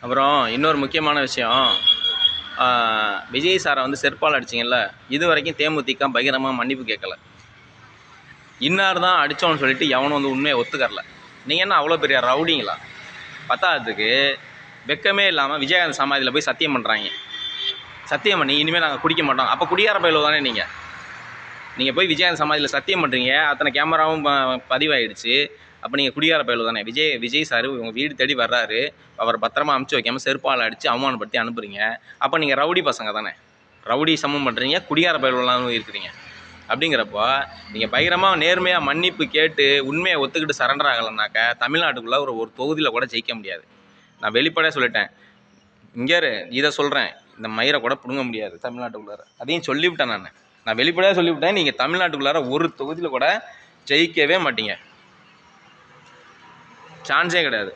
அப்புறம் இன்னொரு முக்கியமான விஷயம், விஜய் சாரை வந்து செருப்பால் அடிச்சிங்கல்ல, இது வரைக்கும் தேமுதிக பகிரமாக மன்னிப்பு கேட்கல. இன்னார் தான் அடித்தோன்னு சொல்லிட்டு எவனும் வந்து உண்மையை ஒத்துக்கரல. நீங்கள் என்ன அவ்வளோ பெரிய ரவுடிங்களா? பத்தாததுக்கு வெக்கமே இல்லாமல் விஜயகாந்த் சமாதியில் போய் சத்தியம் பண்ணுறாங்க. சத்தியம் பண்ணி இனிமேல் நாங்கள் குடிக்க மாட்டோம். அப்போ குடியார பயிலோ தானே நீங்கள் போய் விஜயகாந்த் சமாதியில் சத்தியம் பண்ணுறீங்க. அத்தனை கேமராவும் பதிவாயிடுச்சு. அப்போ நீங்கள் குடியார பயிலோ தானே? விஜய் சார் உங்கள் வீடு தேடி வர்றாரு, அவரை பத்திரமா அமுச்சு வைக்காமல் செருப்பால் அடித்து அவமானப்படுத்தி அனுப்புகிறீங்க. அப்போ நீங்கள் ரவுடி பசங்க தானே? ரவுடி சமம் பண்ணுறீங்க, குடியார பயிலெல்லாம் இருக்கிறீங்க. அப்படிங்கிறப்போ நீங்கள் பகிரமாக நேர்மையாக மன்னிப்பு கேட்டு உண்மையை ஒத்துக்கிட்டு சரண்டர் ஆகலைனாக்க தமிழ்நாட்டுக்குள்ளே ஒரு தொகுதியில் கூட ஜெயிக்க முடியாது. நான் வெளிப்படையாக சொல்லிட்டேன். இங்கே இதை சொல்கிறேன், இந்த மயிரை கூட பிடுங்க முடியாது தமிழ்நாட்டுக்குள்ளார. அதையும் சொல்லிவிட்டேன். நான் வெளிப்படையாக சொல்லிவிட்டேன். நீங்கள் தமிழ்நாட்டுக்குள்ளார ஒரு தொகுதியில் கூட ஜெயிக்கவே மாட்டீங்க. சான்ஸே கிடையாது.